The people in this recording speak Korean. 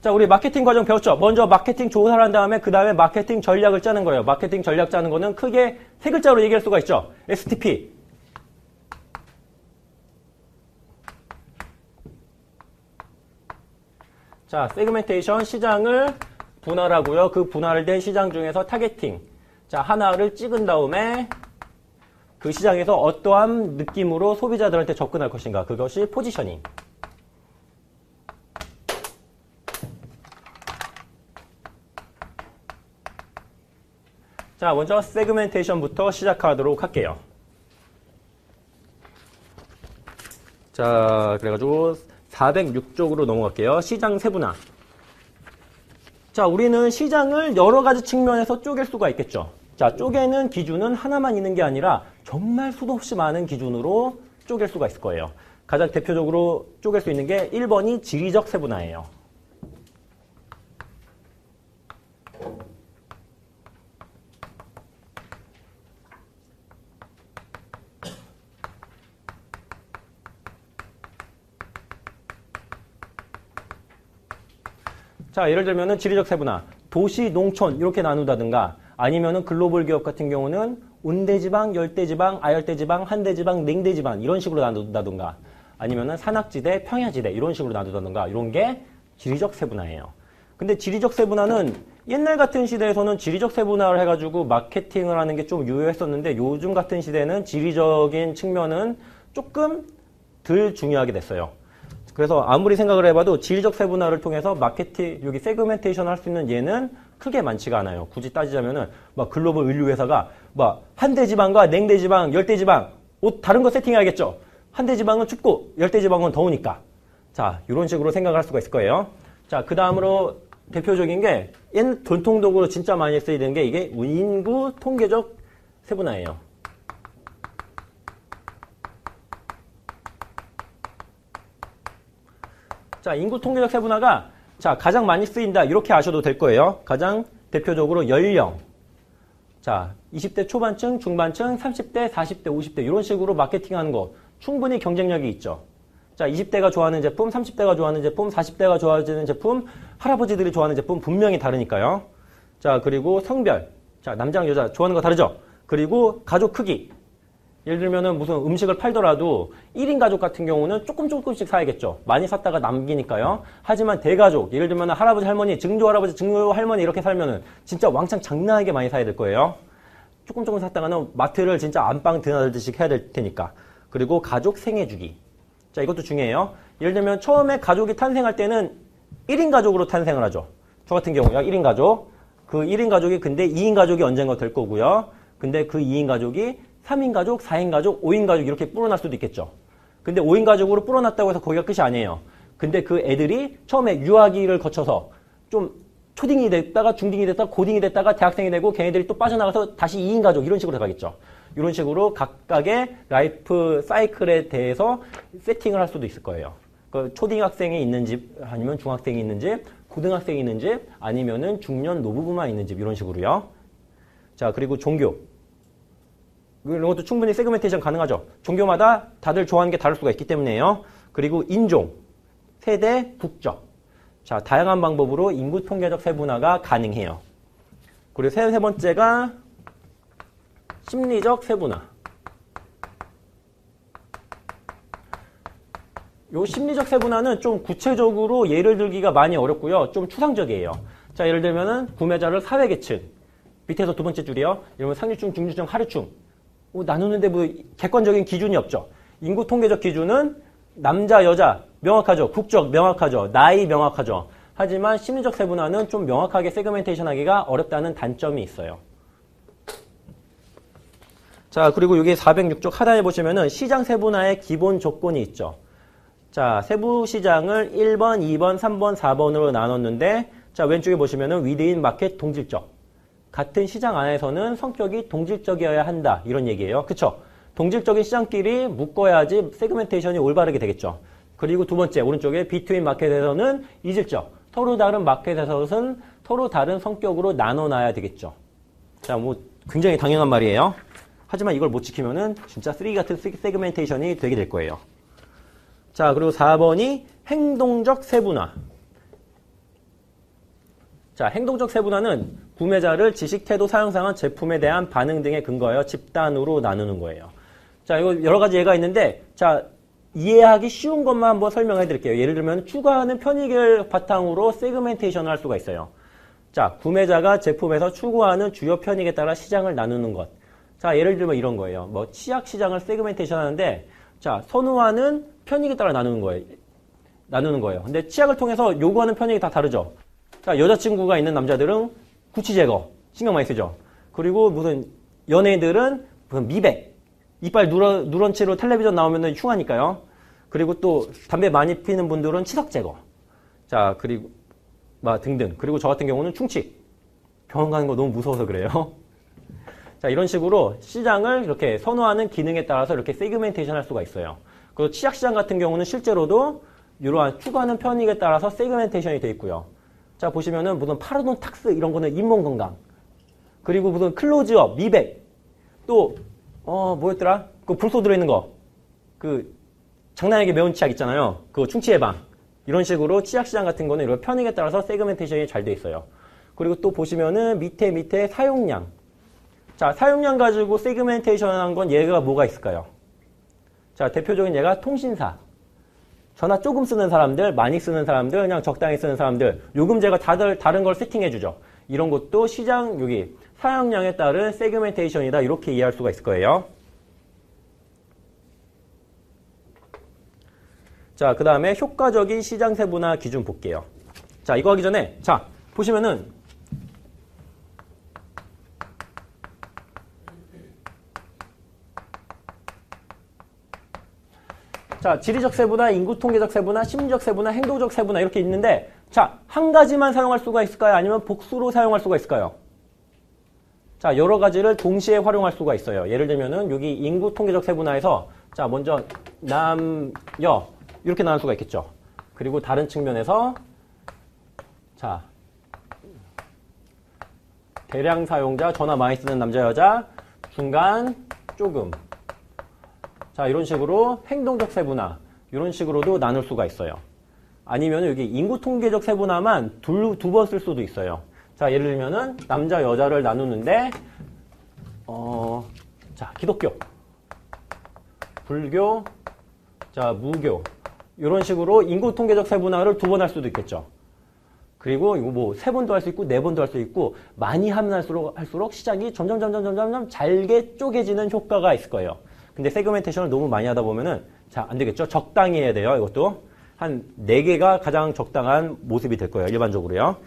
자, 우리 마케팅 과정 배웠죠? 먼저 마케팅 조사를 한 다음에 그 다음에 마케팅 전략을 짜는 거예요. 마케팅 전략 짜는 거는 크게 세 글자로 얘기할 수가 있죠. STP. 자, 세그멘테이션 시장을 분할하고요. 그 분할된 시장 중에서 타겟팅. 자, 하나를 찍은 다음에 그 시장에서 어떠한 느낌으로 소비자들한테 접근할 것인가. 그것이 포지셔닝. 자, 먼저 세그멘테이션부터 시작하도록 할게요. 자, 그래가지고 406쪽으로 넘어갈게요. 시장 세분화. 자, 우리는 시장을 여러 가지 측면에서 쪼갤 수가 있겠죠. 자, 쪼개는 기준은 하나만 있는 게 아니라 정말 수도 없이 많은 기준으로 쪼갤 수가 있을 거예요. 가장 대표적으로 쪼갤 수 있는 게 1번이 지리적 세분화예요. 자, 예를 들면은 지리적 세분화, 도시, 농촌 이렇게 나누다든가 아니면은 글로벌 기업 같은 경우는 온대지방, 열대지방, 아열대지방, 한대지방, 냉대지방 이런 식으로 나누다든가 아니면은 산악지대, 평야지대 이런 식으로 나누다든가 이런 게 지리적 세분화예요. 근데 지리적 세분화는 옛날 같은 시대에서는 지리적 세분화를 해가지고 마케팅을 하는 게 좀 유효했었는데 요즘 같은 시대는 지리적인 측면은 조금 덜 중요하게 됐어요. 그래서 아무리 생각을 해봐도 지리적 세분화를 통해서 마케팅, 여기 세그멘테이션을 할 수 있는 예는 크게 많지가 않아요. 굳이 따지자면은 막 글로벌 의류 회사가 막 한대지방과 냉대지방, 열대지방 옷 다른 거 세팅해야겠죠. 한대지방은 춥고 열대지방은 더우니까. 자, 이런 식으로 생각을 할 수가 있을 거예요. 자, 그 다음으로 대표적인 게 전통적으로 진짜 많이 쓰이는 게 이게 인구 통계적 세분화예요. 자, 인구 통계적 세분화가 자, 가장 많이 쓰인다 이렇게 아셔도 될 거예요. 가장 대표적으로 연령. 자, 20대 초반층, 중반층, 30대, 40대, 50대 이런 식으로 마케팅하는 거 충분히 경쟁력이 있죠. 자, 20대가 좋아하는 제품, 30대가 좋아하는 제품, 40대가 좋아하는 제품, 할아버지들이 좋아하는 제품 분명히 다르니까요. 자, 그리고 성별. 자, 남자랑 여자 좋아하는 거 다르죠. 그리고 가족 크기. 예를 들면은 무슨 음식을 팔더라도 1인 가족 같은 경우는 조금씩 사야겠죠. 많이 샀다가 남기니까요. 하지만 대가족, 예를 들면 할아버지, 할머니, 증조 할아버지, 증조 할머니 이렇게 살면은 진짜 왕창 장난하게 많이 사야 될 거예요. 조금 샀다가는 마트를 진짜 안방 드나들듯이 해야 될 테니까. 그리고 가족 생애 주기. 자, 이것도 중요해요. 예를 들면 처음에 가족이 탄생할 때는 1인 가족으로 탄생을 하죠. 저 같은 경우요. 1인 가족. 그 1인 가족이 근데 2인 가족이 언젠가 될 거고요. 근데 그 2인 가족이 3인 가족, 4인 가족, 5인 가족 이렇게 불어날 수도 있겠죠. 근데 5인 가족으로 불어났다고 해서 거기가 끝이 아니에요. 근데 그 애들이 처음에 유아기를 거쳐서 좀 초딩이 됐다가 중딩이 됐다가 고딩이 됐다가 대학생이 되고 걔네들이 또 빠져나가서 다시 2인 가족 이런 식으로 가겠죠. 이런 식으로 각각의 라이프 사이클에 대해서 세팅을 할 수도 있을 거예요. 그 초딩학생이 있는 집 아니면 중학생이 있는 집, 고등학생이 있는 집 아니면은 중년 노부부만 있는 집 이런 식으로요. 자, 그리고 종교. 이런 것도 충분히 세그멘테이션 가능하죠. 종교마다 다들 좋아하는 게 다를 수가 있기 때문에요. 그리고 인종, 세대, 국적. 자, 다양한 방법으로 인구 통계적 세분화가 가능해요. 그리고 세 번째가 심리적 세분화. 요 심리적 세분화는 좀 구체적으로 예를 들기가 많이 어렵고요. 좀 추상적이에요. 자, 예를 들면은 구매자를 사회계층. 밑에서 두 번째 줄이요. 이러면 상류층, 중류층, 하류층. 나누는데 뭐 객관적인 기준이 없죠. 인구 통계적 기준은 남자, 여자 명확하죠. 국적 명확하죠. 나이 명확하죠. 하지만 심리적 세분화는 좀 명확하게 세그멘테이션 하기가 어렵다는 단점이 있어요. 자, 그리고 여기 406쪽 하단에 보시면은 시장 세분화의 기본 조건이 있죠. 자, 세부 시장을 1번, 2번, 3번, 4번으로 나눴는데 자, 왼쪽에 보시면은 위드인 마켓 동질적. 같은 시장 안에서는 성격이 동질적이어야 한다. 이런 얘기예요. 그쵸? 동질적인 시장끼리 묶어야지 세그멘테이션이 올바르게 되겠죠. 그리고 두 번째, 오른쪽에 비트윈 마켓에서는 이질적. 서로 다른 마켓에서는 서로 다른 성격으로 나눠놔야 되겠죠. 자, 뭐 굉장히 당연한 말이에요. 하지만 이걸 못 지키면은 진짜 쓰레기 같은 세그멘테이션이 되게 될 거예요. 자, 그리고 4번이 행동적 세분화. 자, 행동적 세분화는 구매자를 지식, 태도, 사용상한 제품에 대한 반응 등에 근거하여 집단으로 나누는 거예요. 자, 이거 여러 가지 예가 있는데, 자, 이해하기 쉬운 것만 한번 설명해 드릴게요. 예를 들면, 추구하는 편익을 바탕으로 세그멘테이션을 할 수가 있어요. 자, 구매자가 제품에서 추구하는 주요 편익에 따라 시장을 나누는 것. 자, 예를 들면 이런 거예요. 뭐, 치약 시장을 세그멘테이션 하는데, 자, 선호하는 편익에 따라 나누는 거예요. 근데 치약을 통해서 요구하는 편익이 다 다르죠. 자, 여자친구가 있는 남자들은 구취 제거, 신경 많이 쓰죠. 그리고 무슨 연예인들은 무슨 미백, 이빨 누런 채로 텔레비전 나오면 흉하니까요. 그리고 또 담배 많이 피는 분들은 치석 제거. 자, 그리고 등등. 그리고 저 같은 경우는 충치. 병원 가는 거 너무 무서워서 그래요. 자, 이런 식으로 시장을 이렇게 선호하는 기능에 따라서 이렇게 세그멘테이션 할 수가 있어요. 그리고 치약 시장 같은 경우는 실제로도 이러한 추구하는 편익에 따라서 세그멘테이션이 되어 있고요. 자, 보시면은 무슨 파라돈탁스 이런 거는 잇몸 건강. 그리고 무슨 클로즈업, 미백. 또 뭐였더라? 그 불소 들어있는 거. 그 장난하게 매운 치약 있잖아요. 그 충치 예방. 이런 식으로 치약 시장 같은 거는 이런 편익에 따라서 세그멘테이션이 잘 돼 있어요. 그리고 또 보시면은 밑에 사용량. 자, 사용량 가지고 세그멘테이션 한 건 얘가 뭐가 있을까요? 자, 대표적인 예가 통신사. 전화 조금 쓰는 사람들, 많이 쓰는 사람들, 그냥 적당히 쓰는 사람들, 요금제가 다른 걸 세팅해주죠. 이런 것도 시장, 여기, 사용량에 따른 세그멘테이션이다. 이렇게 이해할 수가 있을 거예요. 자, 그 다음에 효과적인 시장 세분화 기준 볼게요. 자, 이거 하기 전에, 자, 보시면은, 자, 지리적 세분화, 인구 통계적 세분화, 심리적 세분화, 행동적 세분화 이렇게 있는데, 자, 한 가지만 사용할 수가 있을까요? 아니면 복수로 사용할 수가 있을까요? 자, 여러 가지를 동시에 활용할 수가 있어요. 예를 들면은 여기 인구 통계적 세분화에서 자, 먼저 남, 여 이렇게 나눌 수가 있겠죠. 그리고 다른 측면에서 자, 대량 사용자, 전화 많이 쓰는 남자, 여자, 중간, 조금. 자, 이런 식으로 행동적 세분화, 이런 식으로도 나눌 수가 있어요. 아니면 여기 인구 통계적 세분화만 두 번 쓸 수도 있어요. 자, 예를 들면은 남자, 여자를 나누는데, 자, 기독교, 불교, 자, 무교, 이런 식으로 인구 통계적 세분화를 두 번 할 수도 있겠죠. 그리고 이거 뭐 세 번도 할 수 있고 네 번도 할 수 있고 많이 하면 할수록 시장이 점점 잘게 쪼개지는 효과가 있을 거예요. 근데 세그멘테이션을 너무 많이 하다 보면은 자, 안 되겠죠. 적당히 해야 돼요. 이것도 한 4개가 가장 적당한 모습이 될 거예요. 일반적으로요.